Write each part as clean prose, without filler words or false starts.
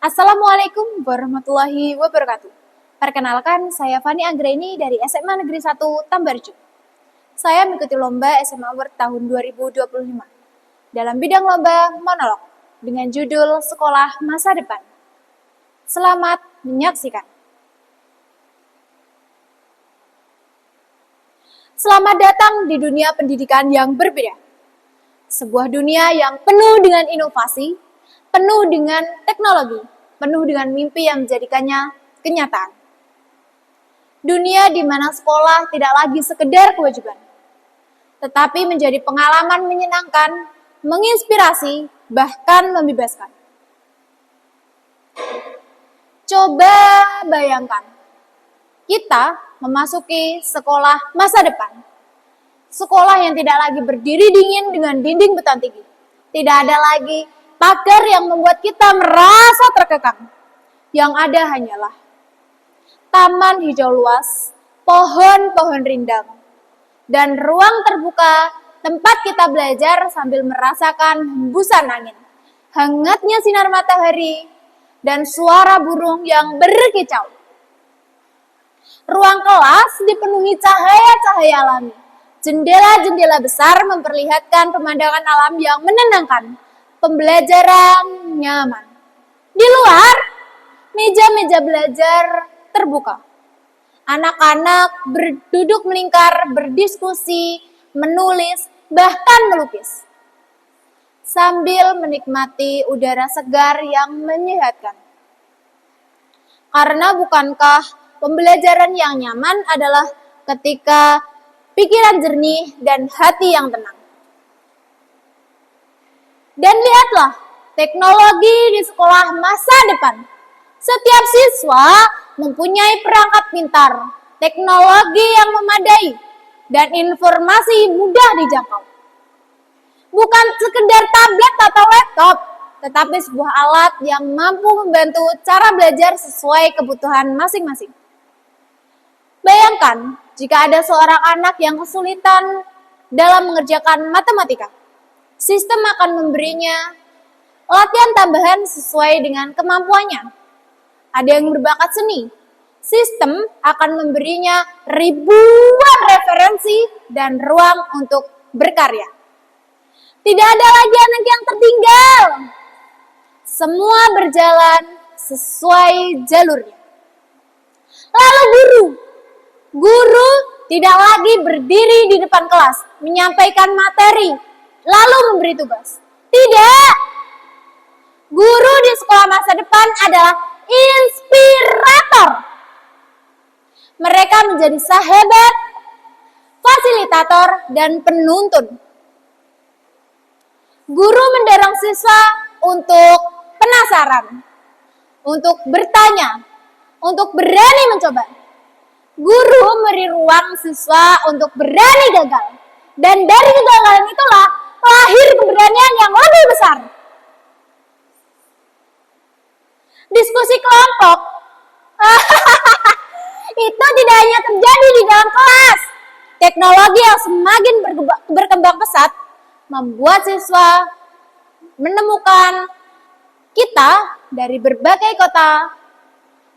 Assalamualaikum warahmatullahi wabarakatuh. Perkenalkan, saya Fani Anggraini dari SMA Negeri 1 Tambarjo. Saya mengikuti lomba SMA Award tahun 2025 dalam bidang lomba monolog dengan judul Sekolah Masa Depan. Selamat menyaksikan. Selamat datang di dunia pendidikan yang berbeda. Sebuah dunia yang penuh dengan inovasi, penuh dengan teknologi, penuh dengan mimpi yang menjadikannya kenyataan. Dunia di mana sekolah tidak lagi sekedar kewajiban, tetapi menjadi pengalaman menyenangkan, menginspirasi, bahkan membebaskan. Coba bayangkan, kita memasuki sekolah masa depan. Sekolah yang tidak lagi berdiri dingin dengan dinding beton tinggi. Tidak ada lagi pagar yang membuat kita merasa terkekang. Yang ada hanyalah taman hijau luas, pohon-pohon rindang, dan ruang terbuka tempat kita belajar sambil merasakan hembusan angin, hangatnya sinar matahari, dan suara burung yang berkicau. Ruang kelas dipenuhi cahaya-cahaya alami. Jendela-jendela besar memperlihatkan pemandangan alam yang menenangkan. Pembelajaran nyaman. Di luar, meja-meja belajar terbuka. Anak-anak berduduk melingkar, berdiskusi, menulis, bahkan melukis. Sambil menikmati udara segar yang menyehatkan. Karena bukankah pembelajaran yang nyaman adalah ketika pikiran jernih dan hati yang tenang. Dan lihatlah, teknologi di sekolah masa depan. Setiap siswa mempunyai perangkat pintar, teknologi yang memadai, dan informasi mudah dijangkau. Bukan sekedar tablet atau laptop, tetapi sebuah alat yang mampu membantu cara belajar sesuai kebutuhan masing-masing. Bayangkan, jika ada seorang anak yang kesulitan dalam mengerjakan matematika, sistem akan memberinya latihan tambahan sesuai dengan kemampuannya. Ada yang berbakat seni, sistem akan memberinya ribuan referensi dan ruang untuk berkarya. Tidak ada lagi anak yang tertinggal. Semua berjalan sesuai jalurnya. Lalu Guru tidak lagi berdiri di depan kelas, menyampaikan materi, lalu memberi tugas. Tidak. Guru di sekolah masa depan adalah inspirator. Mereka menjadi sahabat, fasilitator, dan penuntun. Guru mendorong siswa untuk penasaran, untuk bertanya, untuk berani mencoba. Guru memberi ruang siswa untuk berani gagal. Dan dari kegagalan itulah lahir keberanian yang lebih besar. Diskusi kelompok. Itu tidak hanya terjadi di dalam kelas. Teknologi yang semakin berkembang pesat membuat siswa menemukan kita dari berbagai kota,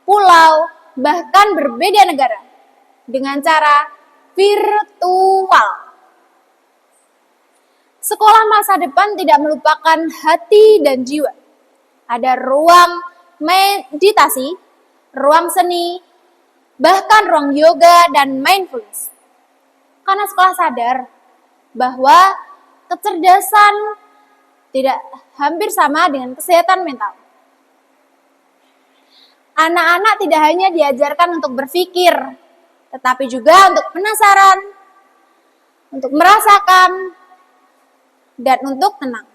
pulau, bahkan berbeda negara dengan cara virtual. Sekolah masa depan tidak melupakan hati dan jiwa. Ada ruang meditasi, ruang seni, bahkan ruang yoga dan mindfulness. Karena sekolah sadar bahwa kecerdasan tidak hampir sama dengan kesehatan mental. Anak-anak tidak hanya diajarkan untuk berpikir, tetapi juga untuk penasaran, untuk merasakan, dan untuk tenang.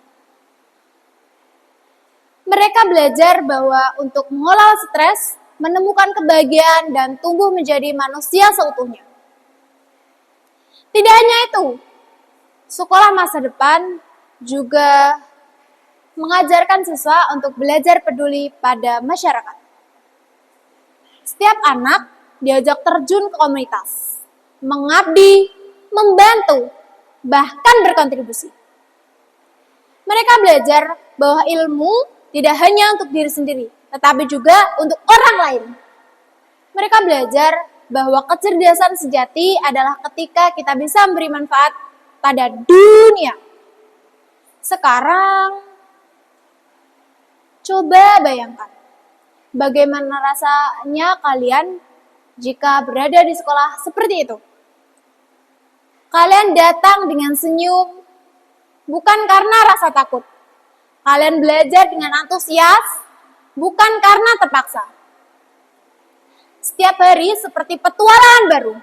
Mereka belajar bahwa untuk mengelola stres, menemukan kebahagiaan, dan tumbuh menjadi manusia seutuhnya. Tidak hanya itu, sekolah masa depan juga mengajarkan siswa untuk belajar peduli pada masyarakat. Setiap anak diajak terjun ke komunitas, mengabdi, membantu, bahkan berkontribusi. Mereka belajar bahwa ilmu tidak hanya untuk diri sendiri, tetapi juga untuk orang lain. Mereka belajar bahwa kecerdasan sejati adalah ketika kita bisa memberi manfaat pada dunia. Sekarang, coba bayangkan, bagaimana rasanya kalian jika berada di sekolah seperti itu. Kalian datang dengan senyum, bukan karena rasa takut. Kalian belajar dengan antusias, bukan karena terpaksa. Setiap hari seperti petualangan baru.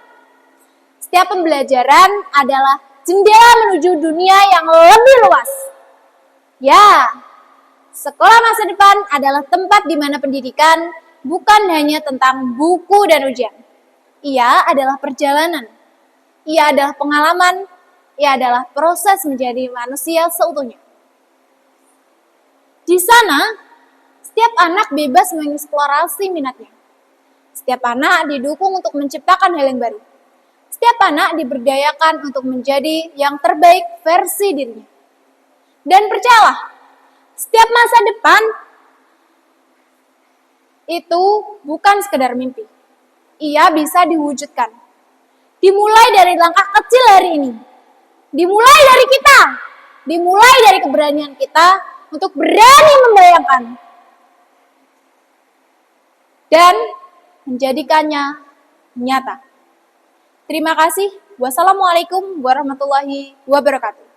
Setiap pembelajaran adalah jendela menuju dunia yang lebih luas. Ya, sekolah masa depan adalah tempat di mana pendidikan bukan hanya tentang buku dan ujian. Ia adalah perjalanan. Ia adalah pengalaman. Ia adalah proses menjadi manusia seutuhnya. Di sana, setiap anak bebas mengeksplorasi minatnya. Setiap anak didukung untuk menciptakan hal yang baru. Setiap anak diberdayakan untuk menjadi yang terbaik versi dirinya. Dan percayalah, setiap masa depan itu bukan sekedar mimpi. Ia bisa diwujudkan. Dimulai dari langkah kecil hari ini. Dimulai dari kita. Dimulai dari keberanian kita untuk berani membayangkan. Dan menjadikannya nyata. Terima kasih. Wassalamualaikum warahmatullahi wabarakatuh.